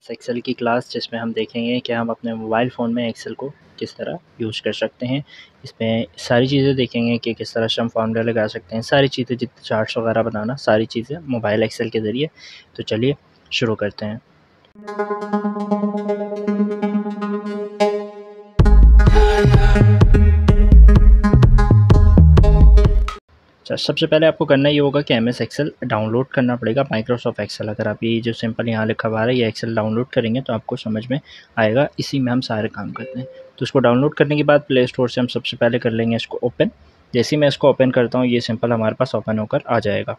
Excel की class जिसमें हम देखेंगे कि हम अपने मोबाइल फ़ोन में एक्सेल को किस तरह यूज़ कर सकते हैं। इसमें सारी चीज़ें देखेंगे कि किस तरह से हम फार्मूला लगा सकते हैं, सारी चीज़ें जितने चार्ट्स वगैरह बनाना, सारी चीज़ें मोबाइल एक्सेल के ज़रिए। तो चलिए शुरू करते हैं। अच्छा, सबसे पहले आपको करना ये होगा कि MS एक्सेल डाउनलोड करना पड़ेगा, माइक्रोसॉफ्ट एक्सेल। अगर आप ये जो सिंपल यहाँ लिखा हुआ है ये एक्सेल डाउनलोड करेंगे तो आपको समझ में आएगा, इसी में हम सारे काम करते हैं। तो इसको डाउनलोड करने के बाद प्ले स्टोर से हम सबसे पहले कर लेंगे इसको ओपन। जैसे ही मैं इसको ओपन करता हूँ ये सिंपल हमारे पास ओपन होकर आ जाएगा।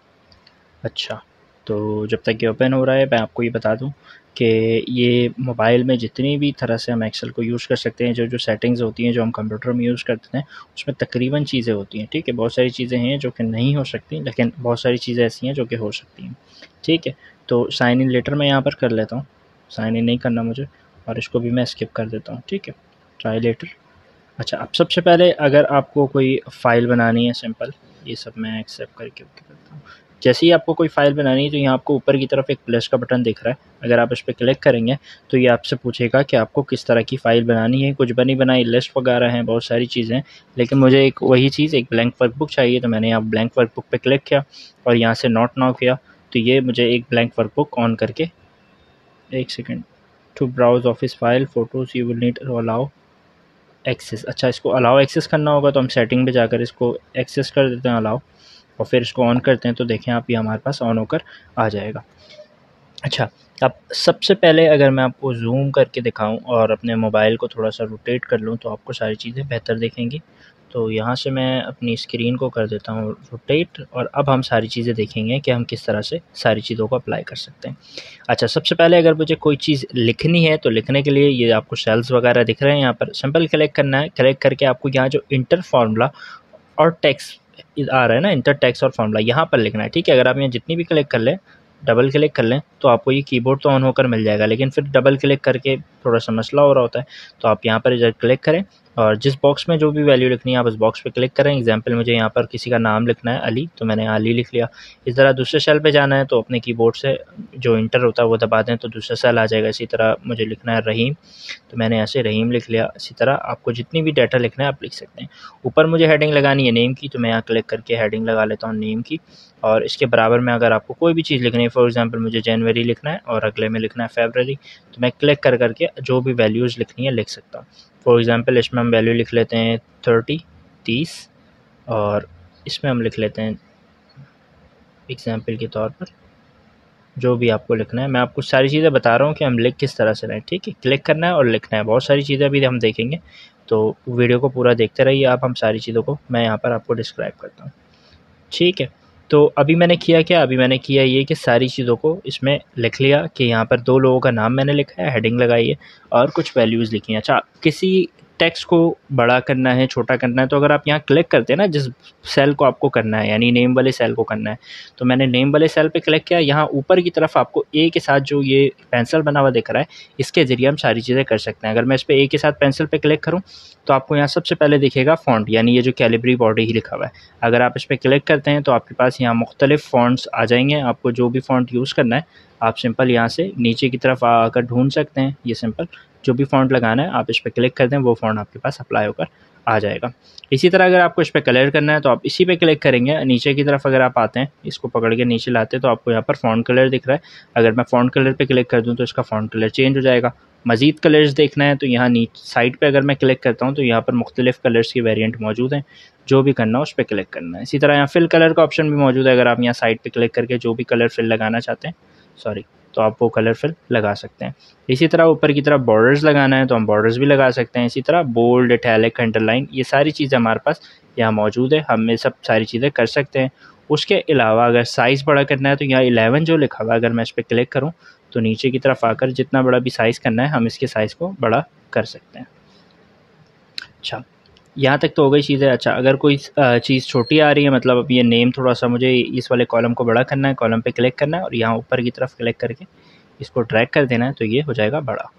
अच्छा, तो जब तक ये ओपन हो रहा है मैं आपको ये बता दूं कि ये मोबाइल में जितनी भी तरह से हम एक्सेल को यूज़ कर सकते हैं, जो सेटिंग्स होती हैं जो हम कंप्यूटर में यूज़ करते हैं उसमें तकरीबन चीज़ें होती हैं। ठीक है, बहुत सारी चीज़ें हैं जो कि नहीं हो सकती, लेकिन बहुत सारी चीज़ें ऐसी हैं जो कि हो सकती हैं। ठीक है, तो साइन इन लेटर मैं यहाँ पर कर लेता हूँ, साइन इन नहीं करना मुझे, और इसको भी मैं स्किप कर देता हूँ। ठीक है, ट्राई लेटर। अच्छा, अब सबसे पहले अगर आपको कोई फ़ाइल बनानी है सिंपल, ये सब मैं एक्सेप्ट करके ओके करता हूँ। जैसे ही आपको कोई फ़ाइल बनानी है तो यहाँ आपको ऊपर की तरफ एक प्लस का बटन दिख रहा है, अगर आप इस पर क्लिक करेंगे तो ये आपसे पूछेगा कि आपको किस तरह की फ़ाइल बनानी है। कुछ बनी बनाई लिस्ट वगैरह हैं, बहुत सारी चीज़ें, लेकिन मुझे एक वही चीज़, एक ब्लैंक वर्कबुक चाहिए। तो मैंने यहाँ ब्लैंक वर्कबुक पे क्लिक किया और यहाँ से नोट नाउ किया, तो ये मुझे एक ब्लैंक वर्कबुक ऑन करके, एक second, to browse office file photos you will need to allow access. अच्छा, इसको अलाउ एक्सेस करना होगा तो हम सेटिंग पे जाकर इसको एक्सेस कर देते हैं अलाउ, और फिर इसको ऑन करते हैं तो देखें आप ये हमारे पास ऑन होकर आ जाएगा। अच्छा, अब सबसे पहले अगर मैं आपको जूम करके दिखाऊं और अपने मोबाइल को थोड़ा सा रोटेट कर लूं तो आपको सारी चीज़ें बेहतर दिखेंगी। तो यहाँ से मैं अपनी स्क्रीन को कर देता हूँ रोटेट, और अब हम सारी चीज़ें देखेंगे कि हम किस तरह से सारी चीज़ों को अप्लाई कर सकते हैं। अच्छा, सबसे पहले अगर मुझे कोई चीज़ लिखनी है तो लिखने के लिए ये आपको सेल्स वगैरह दिख रहे हैं, यहाँ पर सिंपल क्लिक करना है। क्लिक करके आपको यहाँ जो इंटर फार्मूला और टेक्स्ट आ रहा है ना, इंटर टेक्स्ट और फार्मूला, यहाँ पर लिखना है। ठीक है, अगर आप यहाँ जितनी भी क्लिक कर लें, डबल क्लिक कर लें तो आपको ये कीबोर्ड तो ऑन होकर मिल जाएगा, लेकिन फिर डबल क्लिक करके थोड़ा सा मसला हो रहा होता है। तो आप यहाँ पर जब क्लिक करें और जिस बॉक्स में जो भी वैल्यू लिखनी है आप उस बॉक्स पे क्लिक करें। एग्जांपल मुझे यहाँ पर किसी का नाम लिखना है अली, तो मैंने अली लिख लिया। इस तरह दूसरे सेल पे जाना है तो अपने कीबोर्ड से जो इंटर होता है वो दबा दें तो दूसरा सेल आ जाएगा। इसी तरह मुझे लिखना है रहीम, तो मैंने ऐसे रहीम लिख लिया। इसी तरह आपको जितनी भी डाटा लिखना है आप लिख सकते हैं। ऊपर मुझे हेडिंग लगानी है नेम की, तो मैं यहाँ क्लिक करके हेडिंग लगा लेता हूँ नेम की, और इसके बराबर में अगर आपको कोई भी चीज़ लिखनी है, फॉर एग्जांपल मुझे जनवरी लिखना है और अगले में लिखना है फरवरी, तो मैं क्लिक कर करके जो भी वैल्यूज़ लिखनी है लिख सकता हूँ। फॉर एग्जांपल इसमें हम वैल्यू लिख लेते हैं 30, और इसमें हम लिख लेते हैं एग्जांपल के तौर पर जो भी आपको लिखना है। मैं आपको सारी चीज़ें बता रहा हूँ कि हम लिख किस तरह से रहे। ठीक है, क्लिक करना है और लिखना है। बहुत सारी चीज़ें अभी हम देखेंगे, तो वीडियो को पूरा देखते रहिए आप। हम सारी चीज़ों को मैं यहाँ पर आपको डिस्क्राइब करता हूँ। ठीक है, तो अभी मैंने किया क्या, अभी मैंने किया ये कि सारी चीज़ों को इसमें लिख लिया कि यहाँ पर 2 लोगों का नाम मैंने लिखा है, हेडिंग लगाई है और कुछ वैल्यूज़ लिखी हैं। अच्छा, किसी टेक्स्ट को बड़ा करना है, छोटा करना है, तो अगर आप यहाँ क्लिक करते हैं ना जिस सेल को आपको करना है, यानी नेम वाले सेल को करना है, तो मैंने नेम वाले सेल पे क्लिक किया। यहाँ ऊपर की तरफ आपको ए के साथ जो ये पेंसिल बना हुआ दिख रहा है, इसके ज़रिए हम सारी चीज़ें कर सकते हैं। अगर मैं इस पर ए के साथ पेंसिल पे क्लिक करूँ तो आपको यहाँ सबसे पहले दिखेगा फ़ॉन्ट, यानी ये जो कैलिब्री बॉडी ही लिखा हुआ है। अगर आप इस पर क्लिक करते हैं तो आपके पास यहाँ मुख्तलिफ़ फ़ॉन्ट्स आ जाएंगे। आपको जो भी फ़ॉन्ट यूज़ करना है आप सिंपल यहाँ से नीचे की तरफ आकर ढूंढ सकते हैं। ये सिंपल जो भी फ़ॉन्ट लगाना है आप इस पर क्लिक कर दें, वो फ़ॉन्ट आपके पास अप्लाई होकर आ जाएगा। इसी तरह अगर आपको इस पर कलर करना है तो आप इसी पे क्लिक करेंगे। नीचे की तरफ अगर आप आते हैं, इसको पकड़ के नीचे लाते हैं तो आपको यहाँ पर फ़ॉन्ट कलर दिख रहा है। अगर मैं फ़ॉन्ट कलर पे क्लिक कर दूँ तो इसका फ़ॉन्ट कलर चेंज हो जाएगा। मज़ीद कलर्स देखना है तो यहाँ नीचे साइड पे अगर मैं क्लिक करता हूँ तो यहाँ पर मुख्तलिफ़ कलर्स की वेरिएंट मौजूद हैं। जो भी करना हो उस पर क्लिक करना है। इसी तरह यहाँ फिल कलर का ऑप्शन भी मौजूद है। अगर आप यहाँ साइड पे क्लिक करके जो भी कलर फिल लगाना चाहते हैं, तो आप वो कलर फिल लगा सकते हैं। इसी तरह ऊपर की तरफ बॉर्डर्स लगाना है तो हम बॉर्डर्स भी लगा सकते हैं। इसी तरह बोल्ड, इटैलिक, अंडरलाइन, ये सारी चीज़ें हमारे पास यहाँ मौजूद है। हम ये सब सारी चीज़ें कर सकते हैं। उसके अलावा अगर साइज़ बड़ा करना है तो यहाँ 11 जो लिखा हुआ है, अगर मैं इस पर क्लिक करूँ तो नीचे की तरफ आकर जितना बड़ा भी साइज़ करना है हम इसके साइज़ को बड़ा कर सकते हैं। अच्छा, यहाँ तक तो हो गई चीज़ें। अच्छा, अगर कोई चीज़ छोटी आ रही है, मतलब अब ये नेम थोड़ा सा मुझे इस वाले कॉलम को बड़ा करना है, कॉलम पे क्लिक करना है और यहाँ ऊपर की तरफ क्लिक करके इसको ड्रैग कर देना है तो ये हो जाएगा बड़ा।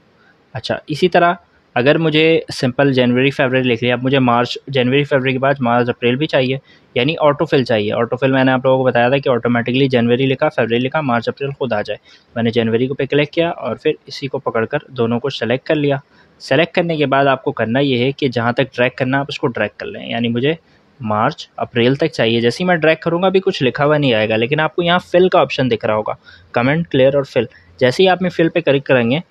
अच्छा, इसी तरह अगर मुझे सिंपल जनवरी फरवरी लिख लिया, अब मुझे मार्च जनवरी फरवरी के बाद मार्च अप्रैल भी चाहिए, यानी ऑटोफिल चाहिए। ऑटोफिल मैंने आप लोगों को बताया था कि ऑटोमेटिकली जनवरी लिखा, फरवरी लिखा, मार्च अप्रैल खुद आ जाए। मैंने जनवरी को पे क्लिक किया और फिर इसी को पकड़कर दोनों को सेलेक्ट कर लिया। सेलेक्ट करने के बाद आपको करना ये है कि जहाँ तक ड्रैग करना आप उसको ड्रैग कर लें, यानी मुझे मार्च अप्रैल तक चाहिए। जैसे ही मैं ड्रैग करूँगा अभी कुछ लिखा हुआ नहीं आएगा, लेकिन आपको यहाँ फिल का ऑप्शन दिख रहा होगा, कमेंट क्लियर और फिल। जैसे ही आप में फिल पे क्लिक करेंगे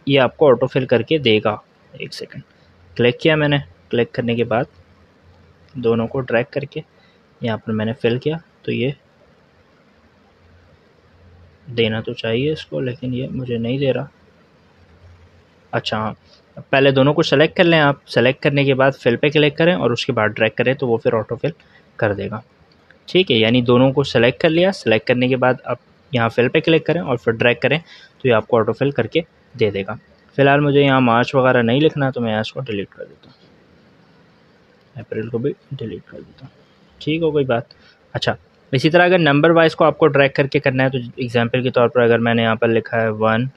ये आपको ऑटो फिल करके देगा। एक सेकंड, क्लिक किया मैंने, क्लिक करने के बाद दोनों को ड्रैग करके यहाँ पर मैंने फिल किया, तो ये देना तो चाहिए इसको, लेकिन ये मुझे नहीं दे रहा। अच्छा हाँ, पहले दोनों को सेलेक्ट कर लें आप। सेलेक्ट करने के बाद फिल पे क्लिक करें और उसके बाद ड्रैग करें तो वो फिर ऑटो फिल कर देगा। ठीक है, यानी दोनों को सेलेक्ट कर लिया। सेलेक्ट करने के बाद आप यहाँ फिल पे क्लिक करें और फिर ड्रैग करें तो ये आपको ऑटो फिल करके दे देगा। फ़िलहाल मुझे यहाँ मार्च वगैरह नहीं लिखना, तो मैं यहाँ इसको डिलीट कर देता हूँ, अप्रैल को भी डिलीट कर देता हूँ। ठीक हो गई बात। अच्छा, इसी तरह अगर नंबर वाइज को आपको ड्रैग करके करना है, तो एग्जांपल के तौर पर अगर मैंने यहाँ पर लिखा है 1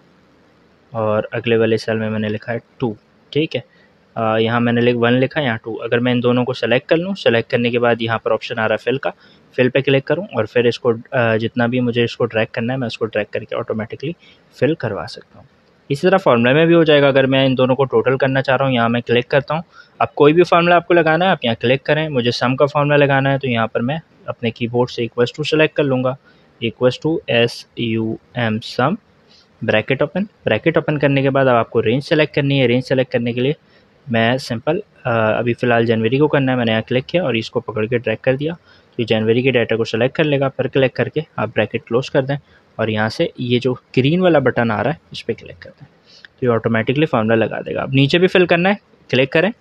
और अगले वाले सेल में मैंने लिखा है 2, ठीक है, यहाँ मैंने 1 लिखा, यहाँ 2। अगर मैं इन दोनों को सेलेक्ट कर लूँ, सेलेक्ट करने के बाद यहाँ पर ऑप्शन आ रहा है फिल का, फिल पे क्लिक करूँ और फिर इसको जितना भी मुझे इसको ड्रैग करना है मैं उसको ड्रैग करके ऑटोमेटिकली फिल करवा सकता हूँ। इसी तरह फार्मूला में भी हो जाएगा। अगर मैं इन दोनों को टोटल करना चाह रहा हूँ, यहाँ मैं क्लिक करता हूँ। अब कोई भी फार्मूला आपको लगाना है आप यहाँ क्लिक करें। मुझे सम का फार्मूला लगाना है तो यहाँ पर मैं अपने कीबोर्ड से इक्वल्स टू सेलेक्ट कर लूँगा, equals to SUM sum, bracket open. Bracket open करने के बाद अब आपको रेंज सेलेक्ट करनी है। रेंज सेलेक्ट करने के लिए मैं सिंपल अभी फ़िलहाल जनवरी को करना है, मैंने यहाँ क्लिक किया और इसको पकड़ के ड्रैग कर दिया तो ये जनवरी के डाटा को सेलेक्ट कर लेगा। फिर क्लिक करके आप ब्रैकेट क्लोज कर दें और यहाँ से ये जो ग्रीन वाला बटन आ रहा है इस पर क्लिक कर दें तो ये ऑटोमेटिकली फार्मूला लगा देगा। अब नीचे भी फिल करना है, क्लिक करें,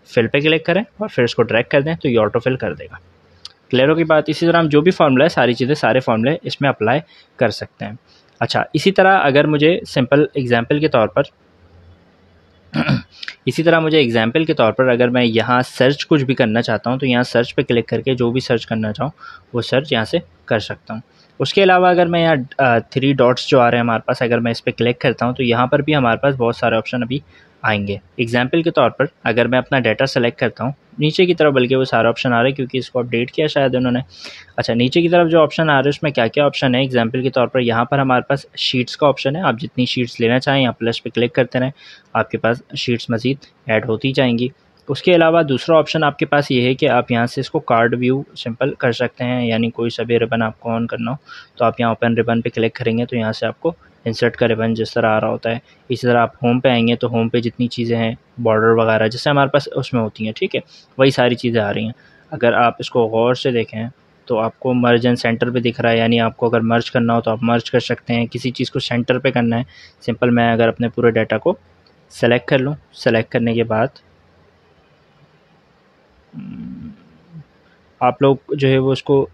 फिल पे क्लिक करें और फिर इसको ड्रैग कर दें तो ये ऑटो फिल कर देगा। क्लियर हो की बात। इसी तरह हम जो भी फार्मूला है सारी चीज़ें सारे फार्मूले इसमें अप्लाई कर सकते हैं। अच्छा, इसी तरह अगर मुझे सिंपल एग्जाम्पल के तौर पर इसी तरह मुझे एग्जाम्पल के तौर पर अगर मैं यहाँ सर्च कुछ भी करना चाहता हूँ तो यहाँ सर्च पे क्लिक करके जो भी सर्च करना चाहूँ वो सर्च यहाँ से कर सकता हूँ। उसके अलावा अगर मैं यहाँ 3 डॉट्स जो आ रहे हैं हमारे पास, अगर मैं इस पर क्लिक करता हूँ तो यहाँ पर भी हमारे पास बहुत सारे ऑप्शन अभी आएंगे। एग्जाम्पल के तौर पर अगर मैं अपना डाटा सेलेक्ट करता हूँ, नीचे की तरफ बल्कि वो सारे ऑप्शन आ रहे हैं क्योंकि इसको अपडेट किया शायद उन्होंने। अच्छा, नीचे की तरफ जो ऑप्शन आ रहे हैं उसमें क्या क्या ऑप्शन है। एग्जाम्पल के तौर पर यहाँ पर हमारे पास शीट्स का ऑप्शन है। आप जितनी शीट्स लेना चाहें यहाँ प्लस पे क्लिक करते रहें, आपके पास शीट्स मज़ीद ऐड होती जाएंगी। उसके अलावा दूसरा ऑप्शन आपके पास ये है कि आप यहाँ से इसको कार्ड व्यू सिंपल कर सकते हैं, यानी कोई सा भी रिबन आपको ऑन करना हो तो आप यहाँ ओपन रिबन पे क्लिक करेंगे तो यहाँ से आपको इंसर्ट का रिबन जिस तरह आ रहा होता है। इसी तरह आप होम पे आएंगे तो होम पे जितनी चीज़ें हैं बॉर्डर वगैरह जैसे हमारे पास उसमें होती हैं, ठीक है, वही सारी चीज़ें आ रही हैं। अगर आप इसको गौर से देखें तो आपको मर्ज एंड सेंटर पे दिख रहा है, यानी आपको अगर मर्ज करना हो तो आप मर्ज कर सकते हैं। किसी चीज़ को सेंटर पे करना है, सिंपल मैं अगर अपने पूरे डाटा को सेलेक्ट कर लूँ, सेलेक्ट करने के बाद आप लोग जो है वो उसको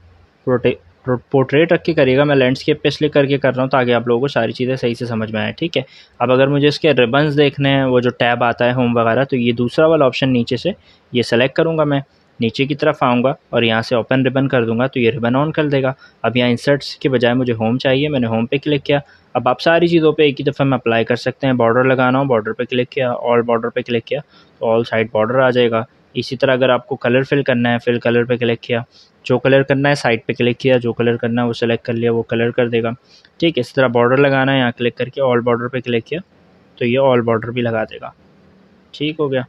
पोर्ट्रेट रख के करिएगा। मैं लैंडस्केप पे इसलिए करके कर रहा हूँ ताकि आप लोगों को सारी चीज़ें सही से समझ में आए, ठीक है। अब अगर मुझे इसके रिबन्स देखने हैं, वो जो टैब आता है होम वगैरह, तो ये दूसरा वाला ऑप्शन नीचे से ये सेलेक्ट करूँगा, मैं नीचे की तरफ आऊँगा और यहाँ से ओपन रिबन कर दूँगा तो ये रिबन ऑन कर देगा। अब यहाँ इंसर्ट्स के बजाय मुझे होम चाहिए, मैंने होम पे क्लिक किया। अब आप सारी चीज़ों पे एक ही दफ़ा में अप्लाई कर सकते हैं। बॉर्डर लगाना हो बॉर्डर पे क्लिक किया, ऑल बॉर्डर पे क्लिक किया तो ऑल साइड बॉर्डर आ जाएगा। इसी तरह अगर आपको कलर फिल करना है, फिल कलर पे क्लिक किया, जो कलर करना है साइड पे क्लिक किया, जो कलर करना है वो सेलेक्ट कर लिया, वो कलर कर देगा, ठीक है। इस तरह बॉर्डर लगाना है, यहाँ क्लिक करके ऑल बॉर्डर पे क्लिक किया तो ये ऑल बॉर्डर भी लगा देगा। ठीक हो गया।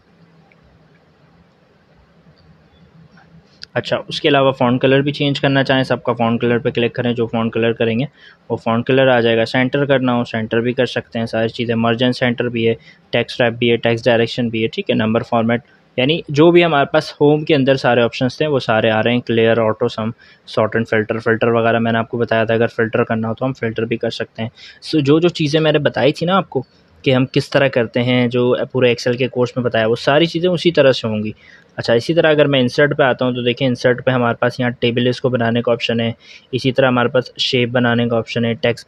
अच्छा, उसके अलावा फ़ॉन्ट कलर भी चेंज करना चाहें, सबका फ़ॉन्ट कलर पे क्लिक करें, जो फ़ॉन्ट कलर करेंगे वो फ़ॉन्ट कलर आ जाएगा। सेंटर करना हो सेंटर भी कर सकते हैं, सारी चीज़ें। मर्ज एंड सेंटर भी है, टेक्स्ट रैप भी है, टेक्स्ट डायरेक्शन भी है, ठीक है। नंबर फॉर्मेट, यानी जो भी हमारे पास होम के अंदर सारे ऑप्शंस थे वो सारे आ रहे हैं। Clear, auto some, sort and filter. Filter वगैरह मैंने आपको बताया था, अगर फ़िल्टर करना हो तो हम फ़िल्टर भी कर सकते हैं। सो जो चीज़ें मैंने बताई थी ना आपको कि हम किस तरह करते हैं, जो पूरे एक्सेल के कोर्स में बताया, वो सारी चीज़ें उसी तरह से होंगी। अच्छा, इसी तरह अगर मैं इंसर्ट पे आता हूँ तो देखिए इंसर्ट पे हमारे पास यहाँ टेबल इसको बनाने का ऑप्शन है। इसी तरह हमारे पास शेप बनाने का ऑप्शन है, टेक्स्ट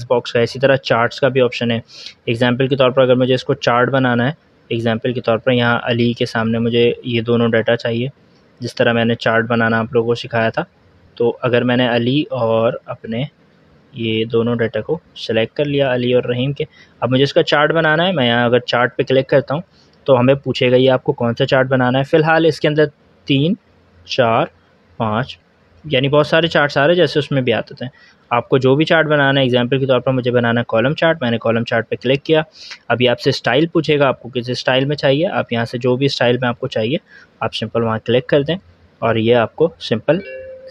बॉक्स का। इसी तरह चार्ट्स का भी ऑप्शन है। एग्जाम्पल के तौर पर अगर मुझे इसको चार्ट बनाना है, एग्जाम्पल के तौर पर यहाँ अली के सामने मुझे ये दोनों डाटा चाहिए, जिस तरह मैंने चार्ट बनाना आप लोगों को सिखाया था। तो अगर मैंने अली और अपने ये दोनों डाटा को सिलेक्ट कर लिया अली और रहीम के। अब मुझे इसका चार्ट बनाना है। मैं यहाँ अगर चार्ट पे क्लिक करता हूँ तो हमें पूछेगा ये आपको कौन सा चार्ट बनाना है। फ़िलहाल इसके अंदर 3, 4, 5 यानी बहुत सारे चार्ट्स आ रहे हैं जैसे उसमें भी आते थे। आपको जो भी चार्ट बनाना है, एग्जांपल के तौर पर मुझे बनाना है कॉलम चार्ट। मैंने कॉलम चार्ट पे क्लिक किया। अभी आपसे स्टाइल पूछेगा, आपको किस स्टाइल में चाहिए। आप यहाँ से जो भी स्टाइल में आपको चाहिए आप सिंपल वहाँ क्लिक कर दें और ये आपको सिंपल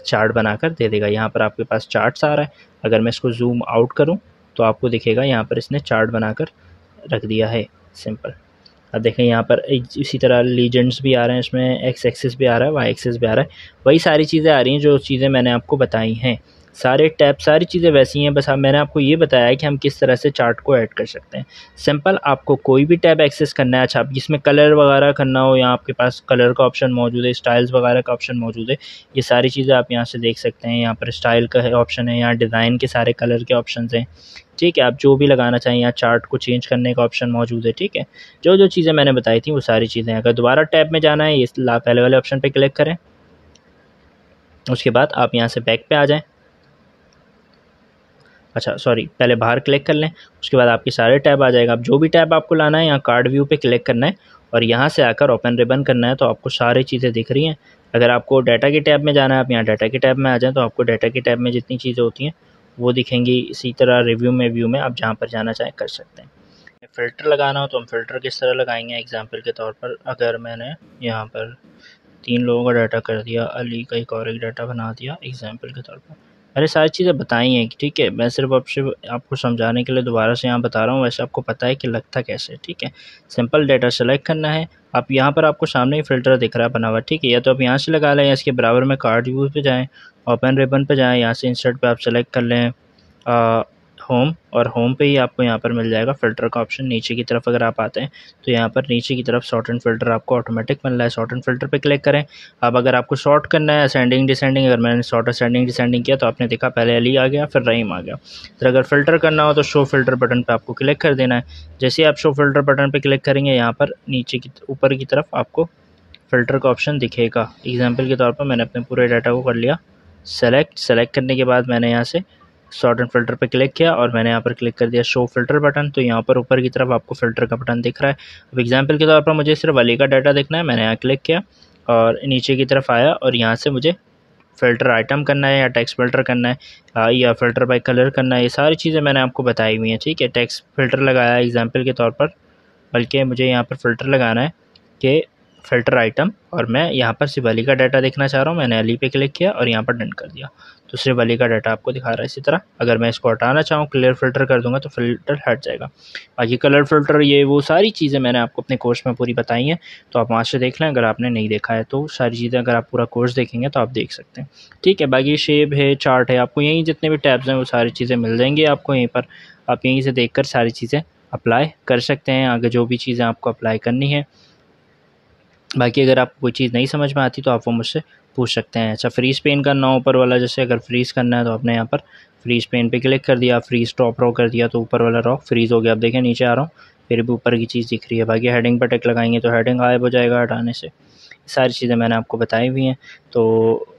चार्ट बनाकर दे देगा। यहाँ पर आपके पास चार्ट्स आ रहा है। अगर मैं इसको जूम आउट करूँ तो आपको दिखेगा यहाँ पर इसने चार्ट बनाकर रख दिया है सिंपल। अब देखें यहाँ पर इसी तरह लीजेंड्स भी आ रहे हैं, इसमें एक्स एक्सिस भी आ रहा है, वाई एक्सिस भी आ रहा है। वही सारी चीज़ें आ रही हैं जो चीज़ें मैंने आपको बताई हैं। सारे टैब सारी चीज़ें वैसी हैं, बस मैंने आपको ये बताया है कि हम किस तरह से चार्ट को ऐड कर सकते हैं। सिंपल आपको कोई भी टैब एक्सेस करना है, अच्छा जिसमें कलर वगैरह करना हो, यहाँ आपके पास कलर का ऑप्शन मौजूद है, स्टाइल्स वगैरह का ऑप्शन मौजूद है। ये सारी चीज़ें आप यहाँ से देख सकते हैं। यहाँ पर स्टाइल का है ऑप्शन है, यहाँ डिज़ाइन के सारे कलर के ऑप्शन हैं। ठीक है, आप जो भी लगाना चाहें, यहाँ चार्ट को चेंज करने का ऑप्शन मौजूद है। ठीक है, जो जो चीज़ें मैंने बताई थी वो सारी चीज़ें। अगर दोबारा टैब में जाना है, ये पहले वाले ऑप्शन पे क्लिक करें। उसके बाद आप यहाँ से बैक पे आ जाएं। अच्छा सॉरी, पहले बाहर क्लिक कर लें। उसके बाद आपके सारे टैब आ जाएगा। अब जो भी टैब आपको लाना है, यहाँ कार्ड व्यू पे क्लिक करना है और यहाँ से आकर ओपन रिबन करना है तो आपको सारी चीज़ें दिख रही हैं। अगर आपको डाटा के टैब में जाना है, आप यहाँ डाटा के टैब में आ जाएँ तो आपको डाटा के टैब में जितनी चीज़ें होती हैं वो दिखेंगी। इसी तरह रिव्यू में, व्यू में आप जहाँ पर जाना चाहें कर सकते हैं। फ़िल्टर लगाना हो तो हम फ़िल्टर किस तरह लगाएंगे, एग्जांपल के तौर पर अगर मैंने यहाँ पर 3 लोगों का डाटा कर दिया, अली का एक और एक डाटा बना दिया एग्जांपल के तौर पर। मैंने सारी चीज़ें बताई हैं, ठीक है। मैं सिर्फ आपको समझाने के लिए दोबारा से यहाँ बता रहा हूँ, वैसे आपको पता है कि लगता कैसे। ठीक है, सिंपल डाटा सेलेक्ट करना है। आप यहाँ पर आपको सामने ही फ़िल्टर दिख रहा है बना हुआ, ठीक है। या तो आप यहाँ से लगा लें या इसके बराबर में कार्ड व्यू पे जाएँ, ओपन रिबन पे जाएँ, यहाँ से इंसर्ट पे आप सेलेक्ट कर लें होम, और होम पे ही आपको यहाँ पर मिल जाएगा फ़िल्टर का ऑप्शन। नीचे की तरफ अगर आप आते हैं तो यहाँ पर नीचे की तरफ सॉर्ट एंड फ़िल्टर आपको ऑटोमेटिक मिल रहा है। सॉर्ट एंड फ़िल्टर पे क्लिक करें। अब अगर आपको सॉर्ट करना है असेंडिंग डिसेंडिंग, अगर मैंने सॉर्ट असेंडिंग डिसेंडिंग किया तो आपने देखा पहले अली आ गया फिर रहीम आ गया। फिर अगर फ़िल्टर करना हो तो शो फ़िल्टर बटन पर आपको क्लिक कर देना है। जैसे ही आप शो फ़िल्टर बटन पर क्लिक करेंगे, यहाँ पर नीचे की ऊपर की तरफ आपको फ़िल्टर का ऑप्शन दिखेगा। एग्जाम्पल के तौर पर मैंने अपने पूरे डाटा को कर लिया सेलेक्ट करने के बाद मैंने यहाँ से सॉर्ट एंड फ़िल्टर पे क्लिक किया और मैंने यहाँ पर क्लिक कर दिया शो फ़िल्टर बटन। तो यहाँ पर ऊपर की तरफ आपको फ़िल्टर का बटन दिख रहा है। अब एग्जांपल के तौर पर मुझे सिर्फ अली का डाटा देखना है, मैंने यहाँ क्लिक किया और नीचे की तरफ आया और यहाँ से मुझे फ़िल्टर आइटम करना है या टेक्स्ट फ़िल्टर करना है या फ़िल्टर बाय कलर करना है। ये सारी चीज़ें मैंने आपको बताई हुई हैं। ठीक है, टेक्स्ट फ़िल्टर लगाया एग्जाम्पल के तौर पर, बल्कि मुझे यहाँ पर फ़िल्टर लगाना है कि फ़िल्टर आइटम, और मैं यहाँ पर सिर्फ अली का डाटा देखना चाह रहा हूँ। मैंने अली पे क्लिक किया और यहाँ पर डन कर दिया तो सिर्फ अली का डाटा आपको दिखा रहा है। इसी तरह अगर मैं इसको हटाना चाहूँ, क्लियर फ़िल्टर कर दूँगा तो फ़िल्टर हट जाएगा। बाकी कलर फ़िल्टर ये वो सारी चीज़ें मैंने आपको अपने कोर्स में पूरी बताई हैं, तो आप वहाँ से देख लें। अगर आपने नहीं देखा है तो सारी चीज़ें अगर आप पूरा कोर्स देखेंगे तो आप देख सकते हैं। ठीक है, बाकी शेप है, चार्ट है, आपको यहीं जितने भी टैब्स हैं वो सारी चीज़ें मिल जाएंगी आपको यहीं पर। आप यहीं से देख कर सारी चीज़ें अप्लाई कर सकते हैं आगे जो भी चीज़ें आपको अप्लाई करनी है। बाकी अगर आपको कोई चीज़ नहीं समझ में आती तो आप वो मुझसे पूछ सकते हैं। अच्छा, फ्रीज़ पेन करना हो ऊपर वाला, जैसे अगर फ्रीज़ करना है तो आपने यहाँ पर फ्रीज़ पेन पे क्लिक कर दिया, फ्रीज़ टॉप रो कर दिया तो ऊपर वाला रो फ्रीज़ हो गया। आप देखें नीचे आ रहा हूँ फिर भी ऊपर की चीज़ दिख रही है। बाकी हेडिंग पर टिक लगाएंगे तो हेडिंग गायब हो जाएगा हटाने से। सारी चीज़ें मैंने आपको बताई हुई हैं। तो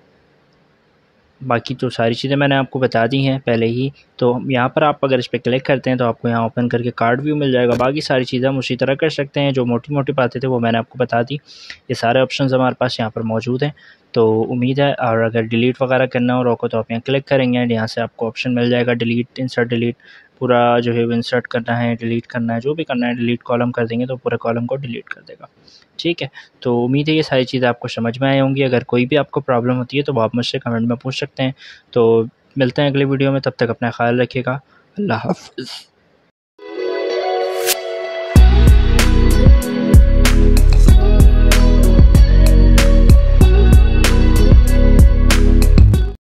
बाकी तो सारी चीज़ें मैंने आपको बता दी हैं पहले ही। तो यहाँ पर आप अगर इस पर क्लिक करते हैं तो आपको यहाँ ओपन करके कार्ड व्यू मिल जाएगा। बाकी सारी चीज़ें हम उसी तरह कर सकते हैं, जो मोटी मोटी बातें थे वो मैंने आपको बता दी। ये सारे ऑप्शंस हमारे पास यहाँ पर मौजूद हैं। तो उम्मीद है, और अगर डिलीट वगैरह करना हो रोको तो आप यहाँ क्लिक करेंगे एंड यहाँ से आपको ऑप्शन मिल जाएगा डिलीट, इंसर्ट डिलीट। पूरा जो है इंसर्ट करना है, डिलीट करना है, जो भी करना है, डिलीट कॉलम कर देंगे तो पूरे कॉलम को डिलीट कर देगा। ठीक है, तो उम्मीद है ये सारी चीज़ें आपको समझ में आई होंगी। अगर कोई भी आपको प्रॉब्लम होती है तो आप मुझसे कमेंट में पूछ सकते हैं। तो मिलते हैं अगले वीडियो में, तब तक अपना ख्याल रखिएगा। अल्लाह हाफ़िज़।